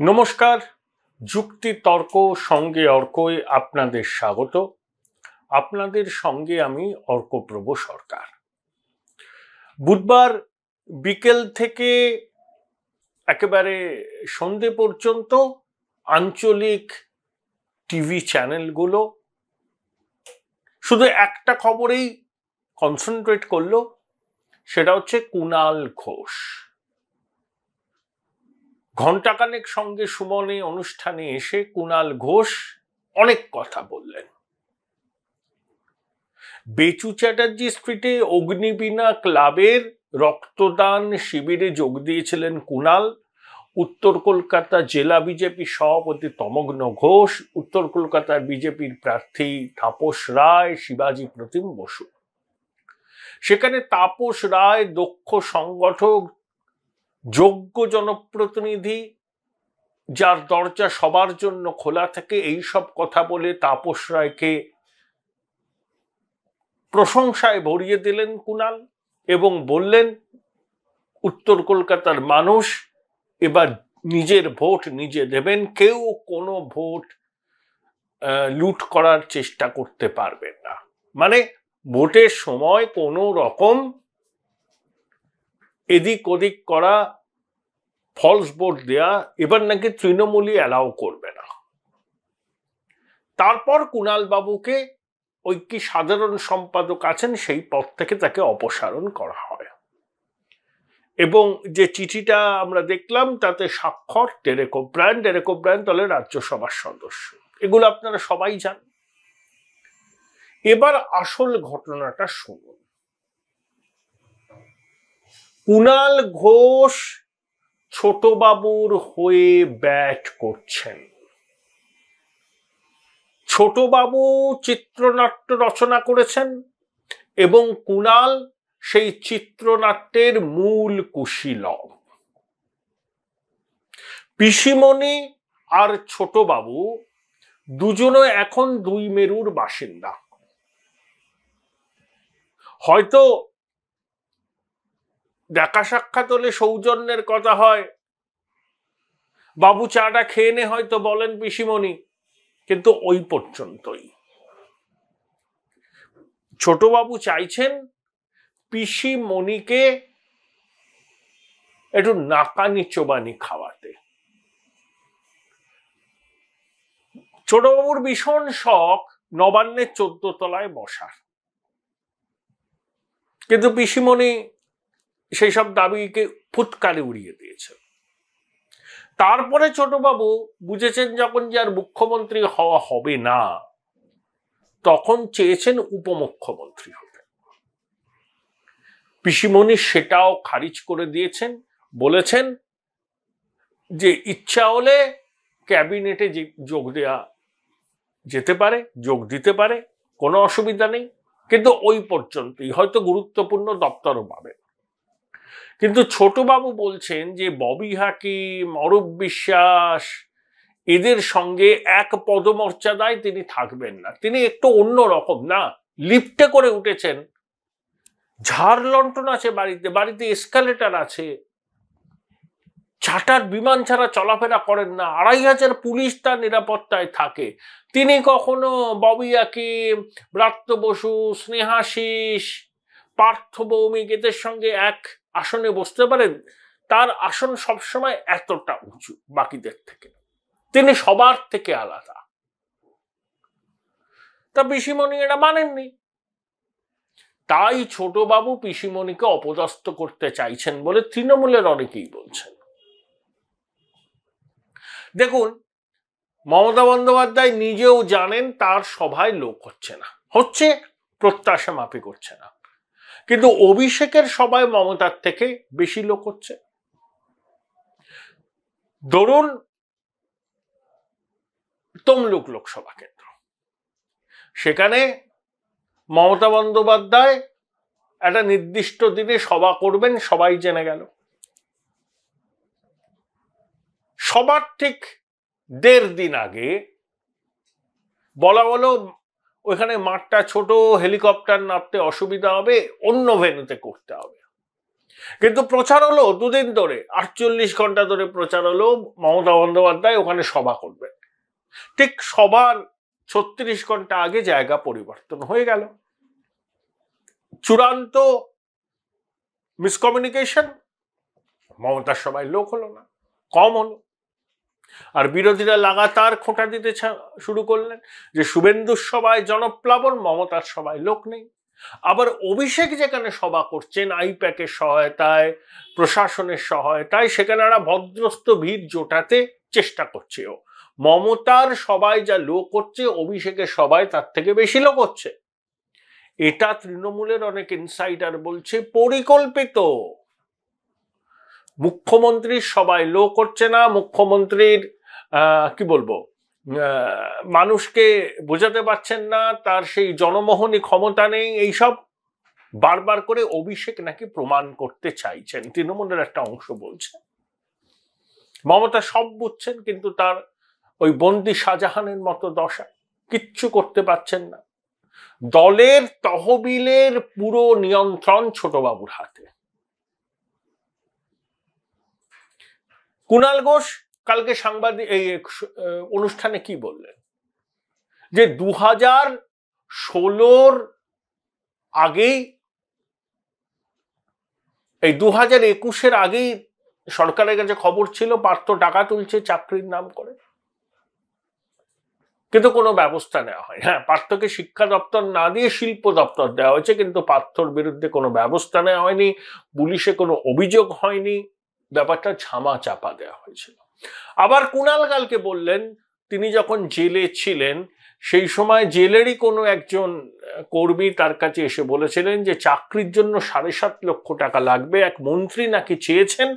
নমস্কার, যুক্তি তর্ক সঙ্গে অর্কয় আপনাদের স্বাগত। আপনাদের সঙ্গে আমি অর্কপ্রভ সরকার। বুধবার বিকেল থেকে একেবারে সন্ধে পর্যন্ত আঞ্চলিক টিভি চ্যানেলগুলো শুধু একটা খবরেই কনসেন্ট্রেট করলো, সেটা হচ্ছে কুণাল ঘোষ। ঘণ্টাখানেক সঙ্গে সুমনে অনুষ্ঠানে এসে কুণাল ঘোষ অনেক কথা বললেন। বেচু চ্যাটার্জি স্ট্রিটে অগ্নিবীণা ক্লাবের রক্তদান শিবিরে যোগ দিয়েছিলেন কুণাল। উত্তর কলকাতা জেলা বিজেপি সভাপতি তমগ্ন ঘোষ, উত্তর কলকাতার বিজেপির প্রার্থী তাপস রায়, শিবাজি প্রতিম বসু। সেখানে তাপস রায় দক্ষ সংগঠক, যোগ্য জনপ্রতিনিধি, যার দরজা সবার জন্য খোলা থাকে, এই সব কথা বলে তাপস রায়কে প্রশংসায় ভরিয়ে দিলেন কুণাল এবং বললেন উত্তর কলকাতার মানুষ এবার নিজের ভোট নিজে দেবেন, কেউ কোনো ভোট লুট করার চেষ্টা করতে পারবেন না। মানে ভোটের সময় কোনো রকম এদিক ওদিক করা, ফলস ভোট দেয়া এবার নাকি তৃণমূলই অ্যালাউ করবে না। তারপর কুণাল বাবুকে ওই কি সাধারণ সম্পাদক আছেন সেই পদ থেকে তাকে অপসারণ করা হয় এবং যে চিঠিটা আমরা দেখলাম তাতে স্বাক্ষর ডেরেক ওব্রায়েন। ডেরেক ওব্রায়েন দলের রাজ্যসভার সদস্য। এগুলো আপনারা সবাই জানেন। এবার আসল ঘটনাটা শুনুন। কুণাল ঘোষ ছোটবাবুর হয়ে ব্যাট করছেন। ছোটবাবু চিত্রনাট্য রচনা করেছেন এবং কুণাল সেই চিত্রনাট্যের মূল কুশীলব। পিসিমণি আর ছোটবাবু দুজনে এখন দুই মেরুর বাসিন্দা। হয়তো দেখা সাক্ষাৎ হলে সৌজন্যের কথা হয়, বাবু চাটা খেয়ে নে হয়তো বলেন পিসিমণি, কিন্তু ওই পর্যন্তই। ছোটবাবু চাইছেন পিসিমণিকে একটু নাকানি চোবানি খাওয়াতে। ছোটবাবুর ভীষণ শখ নবান্নের 14 তলায় বসার, কিন্তু পিসিমণি সেই সব দাবিকে ফুৎকারে উড়িয়ে দিয়েছে। তারপরে ছোটবাবু বুঝেছেন যখন যে আর মুখ্যমন্ত্রী হওয়া হবে না, তখন চেয়েছেন উপমুখ্যমন্ত্রী হতে। পিসিমণি সেটাও খারিজ করে দিয়েছেন, বলেছেন যে ইচ্ছা হলে ক্যাবিনেটে যোগ দেয়া যেতে পারে, যোগ দিতে পারে, কোনো অসুবিধা নেই, কিন্তু ওই পর্যন্তই, হয়তো গুরুত্বপূর্ণ দপ্তরও পাবে। কিন্তু ছোটবাবু বলছেন যে ববি হাকিম, অরূপ বিশ্বাস এদের সঙ্গে এক পদমর্যাদায় তিনি থাকবেন না। তিনি একটু অন্য রকম, না লিফটে করে উঠেছেন, ঝাড় লন্ঠন আছে বাড়িতে, বাড়িতে এসকালেটার আছে, চার্টার বিমান ছাড়া চলাফেরা করেন না, 2500 পুলিশ তার নিরাপত্তায় থাকে। তিনি কখনো ববি হাকিম, ব্রাত্য বসু, স্নেহাশিস, পার্থ ভৌমিক এদের সঙ্গে এক আসনে বসতে পারেন? তার আসন সবসময় এতটা উঁচু বাকিদের থেকে, তিনি সবার থেকে আলাদা। তা পিসিমণি এটা মানেননি, তাই ছোটবাবু পিসিমণিকে অপদস্থ করতে চাইছেন বলে তৃণমূলের অনেকেই বলছেন। দেখুন, মমতা বন্দ্যোপাধ্যায় নিজেও জানেন তার সভায় লোক হচ্ছে না, হচ্ছে প্রত্যাশা মাফিক হচ্ছে না, কিন্তু অভিষেকের সভায় মমতার থেকে বেশি লোক হচ্ছে। ধরুন তমলুক লোকসভা কেন্দ্র, সেখানে মমতা বন্দ্যোপাধ্যায় একটা নির্দিষ্ট দিনে সভা করবেন, সবাই জেনে গেল। সবার ঠিক 1.5 দিন আগে বলা হলো ওইখানে মাঠটা ছোট, হেলিকপ্টার নামতে অসুবিধা হবে, অন্য ভেন্যুতে করতে হবে। কিন্তু প্রচার হলো দুদিন ধরে, 48 ঘন্টা ধরে প্রচার হলো মমতা বন্দ্যোপাধ্যায় ওখানে সভা করবেন। ঠিক সবার 36 ঘন্টা আগে জায়গা পরিবর্তন হয়ে গেল। চূড়ান্ত মিসকমিউনিকেশন, মমতার সভায় লোক হলো না, কম হলো। আর বিরোধীরা লাগাতার খোঁটা দিতে শুরু করলেন যে শুভেন্দুর সভায় জনপ্লাবন, মমতার সভায় লোক নেই। আবার অভিষেক যেখানে সভা করছেন আইপ্যাকের সহায়তায়, প্রশাসনের সহায়তায়, সেখানে একটা ভদ্রস্থ ভিড় জোটাতে চেষ্টা করছে। মমতার সবাই যা লোক হচ্ছে, অভিষেকের সবাই তার থেকে বেশি লোক হচ্ছে। এটা তৃণমূলের অনেক ইনসাইডার বলছে পরিকল্পিত। মুখ্যমন্ত্রীর সবাই লোক হচ্ছে না, মুখ্যমন্ত্রীর কি বলবো, মানুষকে বোঝাতে পারছেন না, তার সেই জনমোহনী ক্ষমতা নেই, এইসব বারবার করে অভিষেক নাকি প্রমাণ করতে চাইছেন, তৃণমূলের একটা অংশ বলছে। মমতা সব বুঝছেন, কিন্তু তার ওই বন্দি শাহজাহানের মতো দশা, কিচ্ছু করতে পারছেন না। দলের তহবিলের পুরো নিয়ন্ত্রণ ছোটবাবুর হাতে। কুণাল ঘোষ কালকে সাংবাদিক এই অনুষ্ঠানে কি বললেন, যে 2016 আগেই, এই 2021 আগেই সরকারের কাছে খবর ছিল পার্থ টাকা তুলছে চাকরির নাম করে, কিন্তু কোনো ব্যবস্থা নেওয়া হয়। হ্যাঁ, পার্থকে শিক্ষা দপ্তর না দিয়ে শিল্প দপ্তর দেওয়া হয়েছে, কিন্তু পার্থর বিরুদ্ধে কোনো ব্যবস্থা নেওয়া হয়নি, পুলিশে কোনো অভিযোগ হয়নি, ব্যাপারটা ঝামা চাপা দেওয়া হয়েছিল। আবার কুণাল কালকে বললেন, তিনি যখন জেলে ছিলেন সেই সময় জেলেরই কোনো একজন কর্মী তার কাছে এসে বলেছিলেন যে চাকরির জন্য 7.5 লক্ষ টাকা লাগবে, এক মন্ত্রী নাকি চেয়েছেন,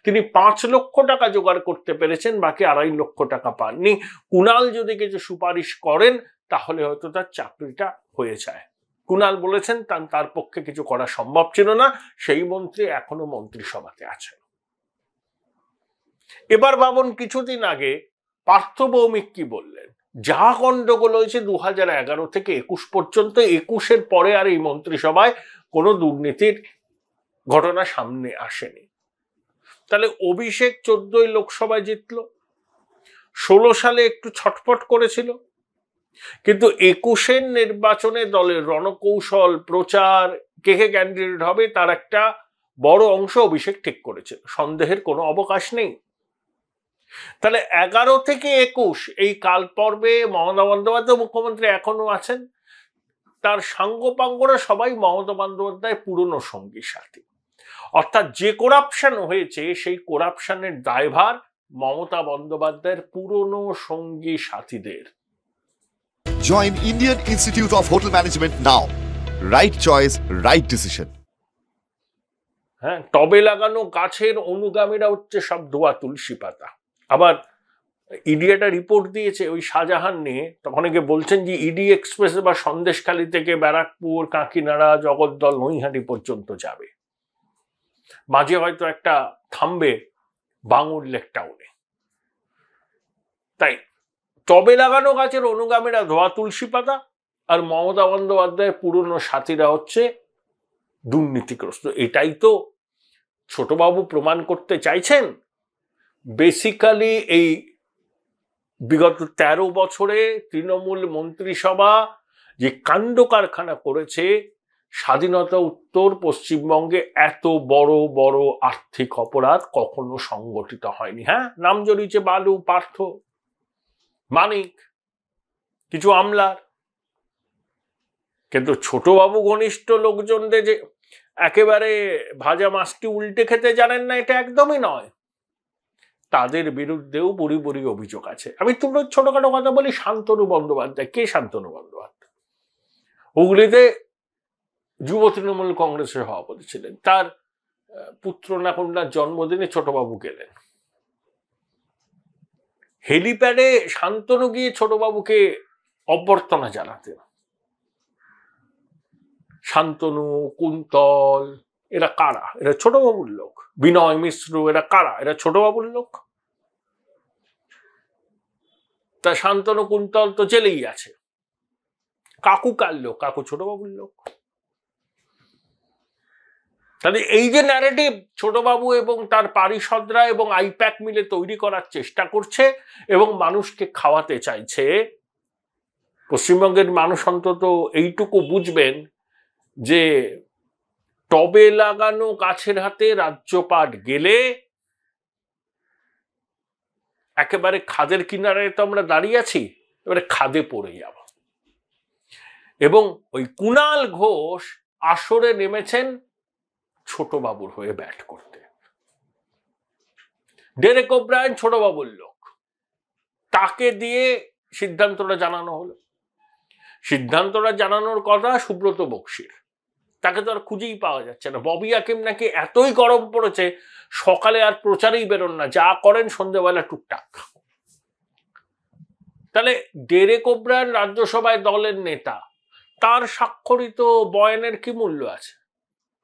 তিনি 5 লক্ষ টাকা জোগাড় করতে পেরেছেন, বাকি 2.5 লক্ষ টাকা পাননি। কুণাল যদি কিছু সুপারিশ করেন তাহলে হয়তো তার চাকরিটা হয়ে যায়। কুণাল বলেছেন তার পক্ষে কিছু করা সম্ভব ছিল না, সেই মন্ত্রী এখনো মন্ত্রিসভাতে আছেন। এবার ভাবুন, কিছুদিন আগে পার্থ ভৌমিক কি বললেন, যা গন্ডগোল হয়েছে 2011 থেকে 21 পর্যন্ত, 21-এর পরে আর এই মন্ত্রিসভায় কোনো দুর্নীতির ঘটনা সামনে আসেনি। তাহলে অভিষেক 14 লোকসভায় জিতলো, 16 সালে একটু ছটফট করেছিল, কিন্তু 21-এর নির্বাচনে দলের রণকৌশল, প্রচার, কে কে ক্যান্ডিডেট হবে তার একটা বড় অংশ অভিষেক ঠিক করেছে, সন্দেহের কোনো অবকাশ নেই। তাহলে 11 থেকে 21 এই কাল পর্বে মমতা বন্দ্যোপাধ্যায় মুখ্যমন্ত্রী এখনো আছেন, তার সাঙ্গপাঙ্গরা সবাই মমতা বন্দ্যোপাধ্যায় পুরনো সঙ্গী সাথী। অর্থাৎ যে করাপশন হয়েছে সেই করাপশনের দায়ভার মমতা বন্দ্যোপাধ্যায়ের পুরনো সঙ্গী সাথীদের। Join Indian Institute of Hotel Management now. Right choice, right decision. হ্যাঁ, টবে লাগানো গাছের অনুগামীরা হচ্ছে সব দোয়া তুলসী পাতা। আবার ইডি একটা রিপোর্ট দিয়েছে ওই শাহজাহান নিয়ে, তখন অনেকে বলছেন যে ইডি এক্সপ্রেস বা সন্দেশখালী থেকে ব্যারাকপুর, কাঁকিনাড়া, জগদ্দল, নৈহাটি পর্যন্ত যাবে, মাঝে হয়তো একটা থামবে বাঙুর লেক টাউনে। তাই টবে লাগানো গাছের অনুগামীরা ধোয়া তুলসী পাতা, আর মমতা বন্দ্যোপাধ্যায়ের পুরনো সাথীরা হচ্ছে দুর্নীতিগ্রস্ত। এটাই তো ছোটবাবু প্রমাণ করতে চাইছেন। বেসিক্যালি এই বিগত 13 বছরে তৃণমূল মন্ত্রিসভা যে কাণ্ড কারখানা করেছে, স্বাধীনতা উত্তর পশ্চিমবঙ্গে এত বড় বড় আর্থিক অপরাধ কখনো সংগঠিত হয়নি। হ্যাঁ, নাম জড়িয়েছে বালু, পার্থ, মানিক, কিছু আমলার, কিন্তু ছোটবাবু ঘনিষ্ঠ লোকজনদের যে একেবারে ভাজা মাছটি উল্টে খেতে জানেন না, এটা একদমই নয়। তাদের বিরুদ্ধেও বড়ি বড়ি অভিযোগ আছে। আমি তোমরা ছোটখাটো কথা বলি, শান্তনু বন্দ্যোপাধ্যায়। কে শান্তনু বন্দ্যোপাধ্যায়? হুগলিতে যুব তৃণমূল কংগ্রেসের সভাপতি ছিলেন, তার পুত্র না কন্যার জন্মদিনে ছোটবাবু গেলেন। হেলিপ্যাডে শান্তনু গিয়ে ছোটবাবুকে অভ্যর্থনা জানাতেন। শান্তনু, কুন্তল, এরা কারা? এরা ছোটবাবুর লোক। বিনয় মিশ্র, এরা কারা? এরা ছোটবাবুর লোক। তা শান্তনু, কুন্তল তো জেলেই আছে। কাকু কার লোক? কাকু ছোটবাবুর লোক। তাহলে এই যে ন্যারেটিভ ছোটবাবু এবং তার পারিষদরা এবং আইপ্যাক মিলে তৈরি করার চেষ্টা করছে এবং মানুষকে খাওয়াতে চাইছে, পশ্চিমবঙ্গের মানুষ অন্তত এইটুকু বুঝবেন যে টবে লাগানো গাছের হাতে রাজ্যপাট গেলে একেবারে খাদের কিনারে তো আমরা দাঁড়িয়ে আছি, এবারে খাদে পড়ে যাব। এবং ওই কুণাল ঘোষ আসরে নেমেছেন ছোটবাবুর হয়ে ব্যাট করতে। ডেরেক ওব্রায়েন ছোটবাবুর লোক, তাকে দিয়ে সিদ্ধান্তটা জানানো হলো। সিদ্ধান্তটা জানানোর কথা সুব্রত বক্সির, তাকে তো আর খুঁজেই পাওয়া যাচ্ছে না। ববি হাকিম নাকি এতই গরম পড়েছে সকালে আর প্রচারেই বেরোন না, যা করেন সন্ধ্যেবেলা টুকটাক। তাহলে ডেরেক ওব্রায়েন রাজ্যসভায় দলের নেতা, তার স্বাক্ষরিত বয়ানের কি মূল্য আছে?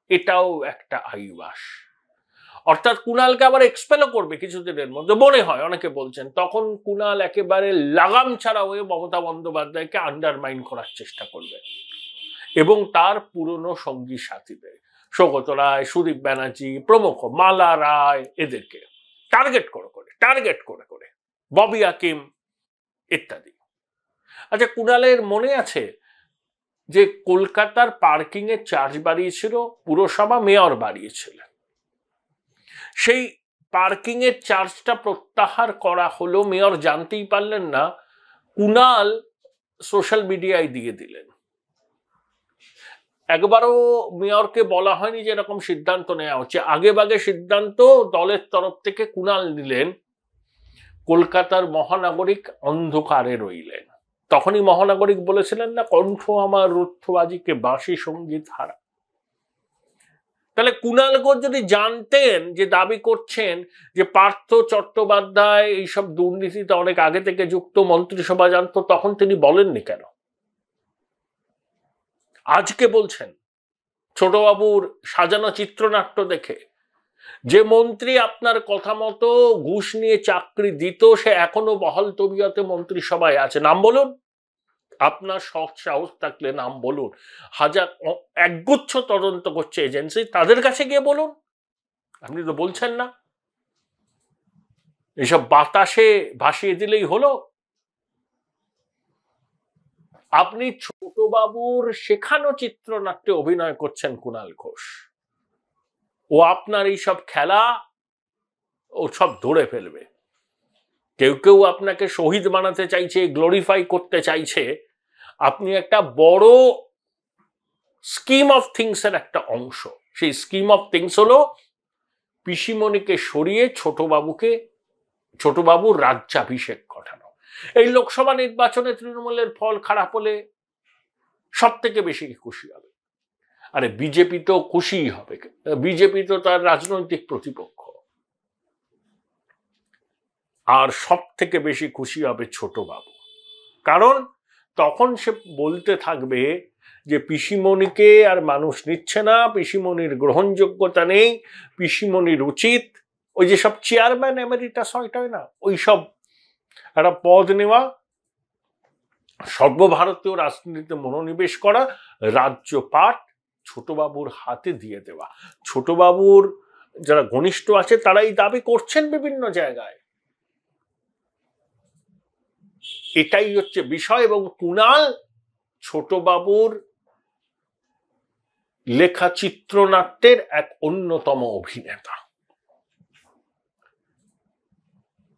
এটাও একটা আইবাস। অর্থাৎ কুণালকে আবার এক্সপেলও করবে কিছুদিনের মধ্যে মনে হয়, অনেকে বলছেন। তখন কুণাল একেবারে লাগাম ছাড়া হয়ে মমতা বন্দ্যোপাধ্যায়কে আন্ডারমাইন করার চেষ্টা করবে এবং তার পুরনো সঙ্গী সাথীদের, সৌগত রায়, সুদীপ ব্যানার্জি প্রমুখ, মালা রায়, এদেরকে টার্গেট করে ববি হাকিম ইত্যাদি। আচ্ছা, কুণালের মনে আছে যে কলকাতার পার্কিং এর চার্জ বাড়িয়েছিল পুরসভা, মেয়র বাড়িয়েছিলেন। সেই পার্কিং এর চার্জটা প্রত্যাহার করা হলো, মেয়র জানতেই পারলেন না, কুণাল সোশ্যাল মিডিয়ায় দিয়ে দিলেন। একবারও মেয়রকে বলা হয়নি যে এরকম সিদ্ধান্ত নেওয়া হচ্ছে, আগে বাগে সিদ্ধান্ত দলের তরফ থেকে কুণাল নিলেন। কলকাতার মহানাগরিক অন্ধকারে রইলেন। তখনই মহানাগরিক বলেছিলেন না, কণ্ঠ আমার রুদ্ধবাজিকে বাঁশি সঙ্গীত হারা। তাহলে কুণাল ঘোষ যদি জানতেন যে দাবি করছেন যে পার্থ চট্টোপাধ্যায় এইসব দুর্নীতিতে অনেক আগে থেকে যুক্ত, মন্ত্রিসভা জানতো, তখন তিনি বলেননি কেন? আজকে বলছেন ছোটবাবুর সাজানো চিত্রনাট্য দেখে যে মন্ত্রী আপনার কথা মতো ঘুষ নিয়ে চাকরি দিত, সে এখনো বহাল তবিয়তে মন্ত্রিসভায় আছে। নাম বলুন, আপনার সৎ সাহস থাকলে নাম বলুন। হাজার একগুচ্ছ তদন্ত করছে এজেন্সি, তাদের কাছে গিয়ে বলুন। আপনি তো বলছেন না, এসব বাতাসে ভাসিয়ে দিলেই হলো। আপনি ছোটবাবুর শেখানো চিত্রনাট্যে অভিনয় করছেন কুণাল ঘোষ। ও আপনার এইসব খেলা ও সব ধরে ফেলবে। কেউ কেউ আপনাকে শহীদ বানাতে চাইছে, গ্লোরিফাই করতে চাইছে। আপনি একটা বড় স্কিম অফ থিংস এর একটা অংশ। সেই স্কিম অফ থিংস হলো পিসিমণিকে সরিয়ে ছোটবাবুর রাজ্যাভিষেক ঘটানো। এই লোকসভা নির্বাচনে তৃণমূলের ফল খারাপ হলে সব থেকে বেশি খুশি হবে? আরে বিজেপি তো খুশিই হবে, বিজেপি তো তার রাজনৈতিক প্রতিপক্ষ। আর সব থেকে বেশি খুশি হবে ছোটবাবু, কারণ তখন সে বলতে থাকবে যে পিসিমণিকে আর মানুষ নিচ্ছে না, পিসিমণির গ্রহণযোগ্যতা নেই, পিসিমণির উচিত ওই যে সব চেয়ারম্যান এমেরিটাস হয় না, ওই সব একটা পদ নেওয়া, সর্বভারতীয় রাজনীতিতে মনোনিবেশ করা, রাজ্যপাট ছোটবাবুর হাতে দিয়ে দেওয়া। ছোটবাবুর যারা ঘনিষ্ঠ আছে তারাই দাবি করছেন বিভিন্ন জায়গায়। এটাই হচ্ছে বিষয়। এবং কুণাল ছোটবাবুর লেখা চিত্রনাট্যের এক অন্যতম অভিনেতা।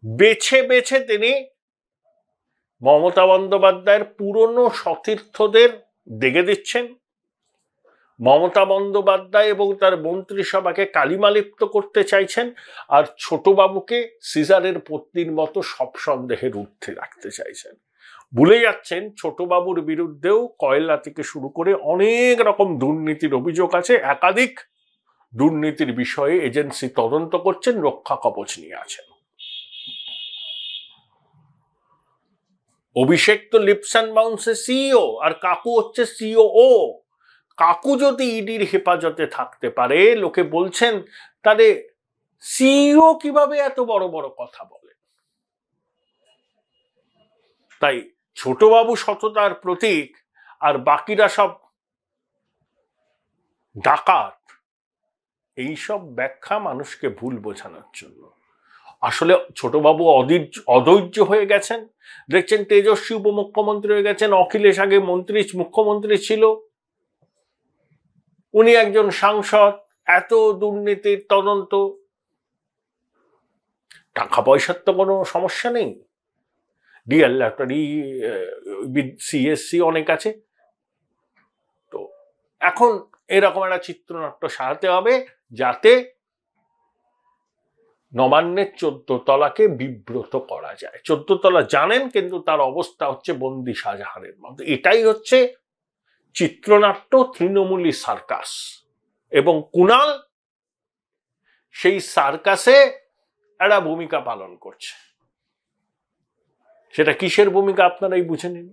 বেছে বেছে তিনি মমতা বন্দ্যোপাধ্যায়ের পুরনো সতীর্থদের দেখে দিচ্ছেন। মমতা বন্দ্যোপাধ্যায় এবং তার মন্ত্রিসভাকে কালিমালিপ্ত করতে চাইছেন, আর ছোটবাবুকে সিজারের পত্নীর মতো সব সন্দেহের ঊর্ধ্বে রাখতে চাইছেন। ভুলে যাচ্ছেন ছোটবাবুর বিরুদ্ধেও কয়লা থেকে শুরু করে অনেক রকম দুর্নীতির অভিযোগ আছে। একাধিক দুর্নীতির বিষয়ে এজেন্সি তদন্ত করছেন, রক্ষা কবচ নিয়ে আছেন। অভিষেক তো লিপস অ্যান্ড বাউন্সে সিইও, আর কাকু হচ্ছে সিওও। কাকু যদি ইডির হেফাজতে থাকতে পারে, লোকে বলছেন, তাহলে সিইও কিভাবে এত বড় বড় কথা বলে? তাই ছোটবাবু সততার প্রতীক, আর বাকিরা সব ডাকাত। এইসব ব্যাখ্যা মানুষকে ভুল বোঝানোর জন্য। আসলে ছোটবাবু অধৈর্য হয়ে গেছেন। দেখছেন তেজস্বী উপমুখ্যমন্ত্রী হয়ে গেছেন, অখিলেশ আগে মুখ্যমন্ত্রী ছিল, উনি একজন সাংসদ, এত দুর্নীতির তদন্ত, টাকা পয়সার তো কোনো সমস্যা নেই, ডিআর লটারি, সিএসসি অনেক আছে। তো এখন এরকম একটা চিত্রনাট্য সাজাতে হবে যাতে নবান্নের 14 তলাকে বিব্রত করা যায়। 14 তলা জানেন, কিন্তু তার অবস্থা হচ্ছে বন্দি শাহজাহানের মতো। এটাই হচ্ছে চিত্রনাট্য, তৃণমূলী সার্কাস। এবং কুণাল সেই সার্কাসে একটা ভূমিকা পালন করছে। সেটা কিসের ভূমিকা আপনারাই বুঝে নিন।